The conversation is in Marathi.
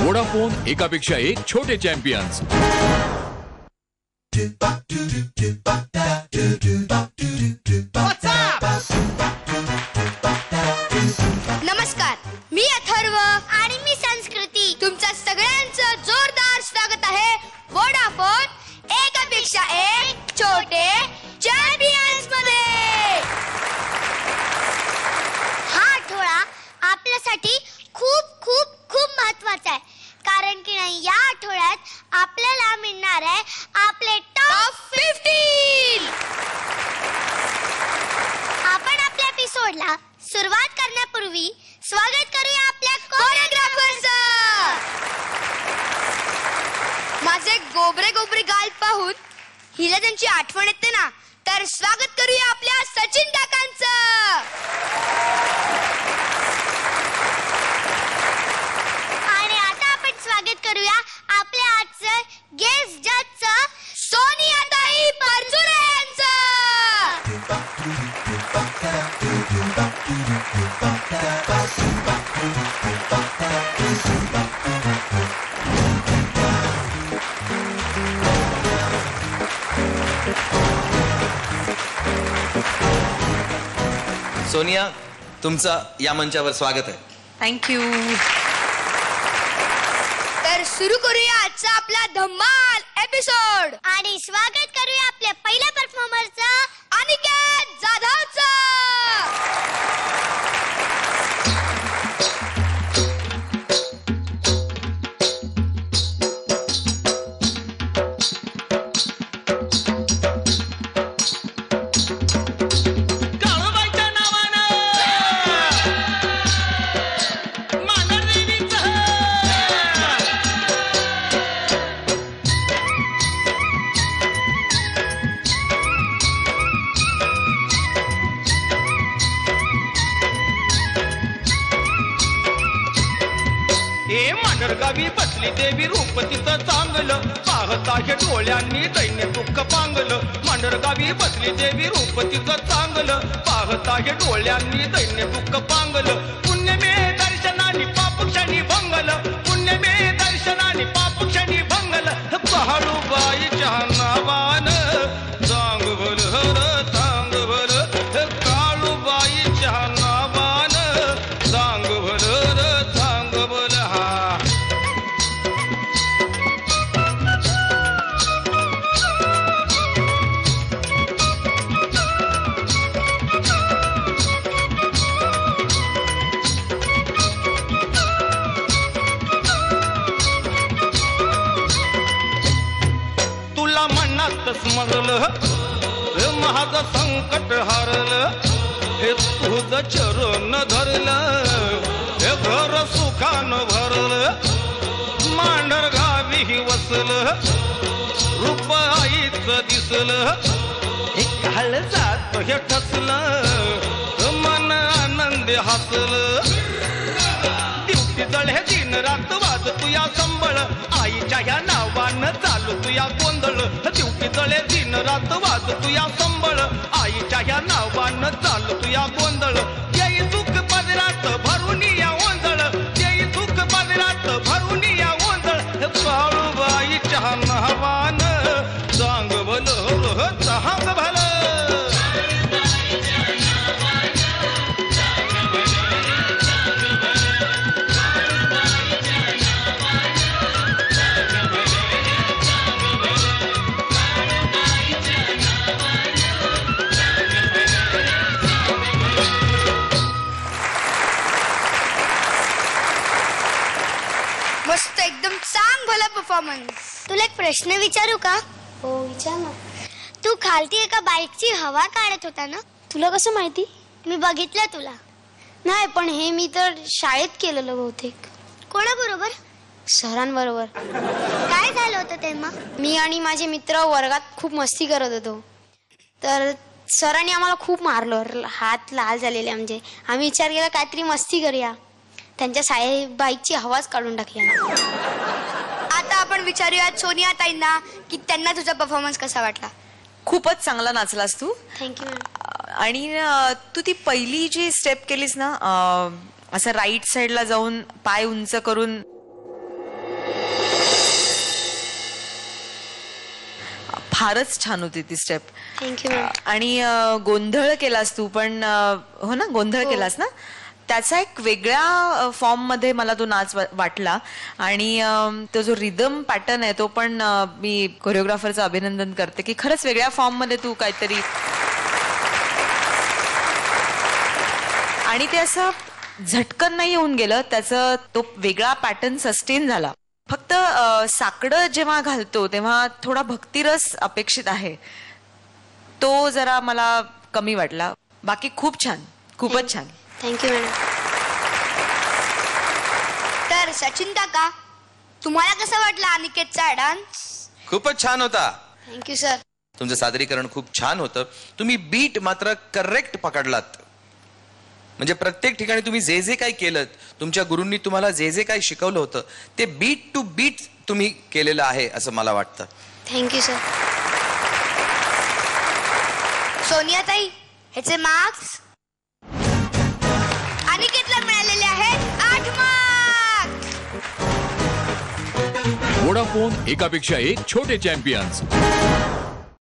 वोडाफोन, एकापेक्षा एक छोटे चॅम्पियन्स. नमस्कार, मी अथर्व आणि मी संस्कृती. तुमच्या सगळ्यांचं जोरदार स्वागत आहे वोडाफोन एकापेक्षा एक छोटे चॅम्पियन्स मध्ये. हा आठवडा आपल्यासाठी खूप खूप खूप महत्वाचा आहे, कारण की नाही या आठवड्यात आपल्याला मिळणार आहे आपले टॉप 15. आपण आपल्या एपिसोडला सुरुवात करण्यापूर्वी स्वागत करूया आपल्या कोरिओग्राफरचं. माझे गोबरे गोबरे गाल पाहून हिला त्यांची आठवण येते ना, तर स्वागत करूया आपल्या सचिन काकांचं. आणि आता आपण स्वागत करूया आपल्या आजचं गेस्ट जजचं सोनियाताई परजुरे यांचं. सोनिया, तुमचं या मंचावर स्वागत आहे. थँक्यू. तर सुरू करूया आजचा आपला धम्माल एपिसोड आणि स्वागत करूया आपल्या पहिल्या परफॉर्मरचं अनिकेत जाधवचं. गावी बसली देवी रूप तिचं चांगलं, पाहता हे डोळ्यांनी दैन्य दुःख पांगलं. मांढरगावी बसली देवी रूप तिचं चांगलं, पाहता हे डोळ्यांनी दैन्य दुःख पांगलं. पुण्य मे दर्शनानी पाप क्षणी भंगलं, पुण्य मे दर्शनानी पाप क्षणी भंगलं. पहाडूबाईच्या नावान चांग भलं चांग भलं, काळूबाईच्या नावान चांग भलं चांग भलं. हा स्मरलं माझं संकट हरलं, हे तुझं चरण धरलं, हे घर सुखानं भरलं. मांढर गावी वसलं, रूप आईचं दिसलं, हे काळ जात हे ठसलं, मन आनंदी हसलं. दिवशी जळे दिन रात वाज तुया संबळ, आईच्या या नावानं चालू तुया गोंधळ. दिवशी जळे दिन रात वाज तुया संबळ, आईच्या या नावानं चालू तुया गोंधळ. येई चूक पदरात भरून या ओंजळ, येई चूक पदरात भरून या ओंजळ. काळूबाईच्या नावानं चांग भलं चांग भलं. मस्त, एकदम चांग भला परफॉर्मन्स. तुला एक प्रश्न विचारू का? हो विचार ना. तू खालती एका बाईकची हवा काढत होता ना? तुला कसं माहिती? मी बघितलं तुला. नाही, पण हे मी तर शाळेत केलेलं बहुतेक. कोणाबरोबर? सरांबरोबर. काय झालं होतं तेव्हा? मी आणि माझे मित्र वर्गात खूप मस्ती करत होतो, तर सरांनी आम्हाला खूप मारलं, हात लाल झालेले आमचे. आम्ही विचार केला काहीतरी मस्ती करूया, त्यांच्या बाईकची हवाच काढून टाकली. आता आपण विचारूया सोनिया ताईंना की त्यांना तुझा परफॉर्मन्स कसा वाटला. खूपच चांगला नाचलास तू. थँक्यू. आणि तू ती पहिली जी स्टेप केलीस ना, असं राईट साइडला जाऊन पाय उंच करून फारच छान होती ती स्टेप. Thank you ma'am. आणि गोंधळ केलास तू पण हो ना, गोंधळ केलास ना, त्याचा एक वेगळ्या फॉर्म मध्ये मला तो नाच वाटला. आणि तो जो रिदम पॅटर्न आहे तो पण मी कोरिओग्राफरचं अभिनंदन करते की खरंच वेगळ्या फॉर्म मध्ये तू काहीतरी, आणि ते असं झटकन नाही येऊन गेलं, त्याचं तो वेगळा पॅटर्न सस्टेन झाला. फक्त साकडं जेव्हा घालतो तेव्हा थोडा भक्तिरस अपेक्षित आहे, तो जरा मला कमी वाटला. बाकी खूप छान, खूपच छान. Thank you madam. तर सचिन काका, तुम्हाला कसं वाटलं अनिकेतचा डान्स? खूपच छान होता. Thank you sir. तुमचं सादरीकरण खूप छान होतं. तुम्ही बीट मात्र करेक्ट पकडलात. म्हणजे प्रत्येक ठिकाणी तुम्ही जे जे काही केलं, तुमच्या गुरूंनी तुम्हाला जे जे काही शिकवलं होतं ते बीट टू बीट तुम्ही केलेलं आहे असं मला वाटतं. Thank you sir. सोनियाताई, ह्याचे मार्क्स अनिकेतला मिळालेले आहेत 8 मार्क्स. वोडाफोन एकापेक्षा एक छोटे चॅम्पियन्स.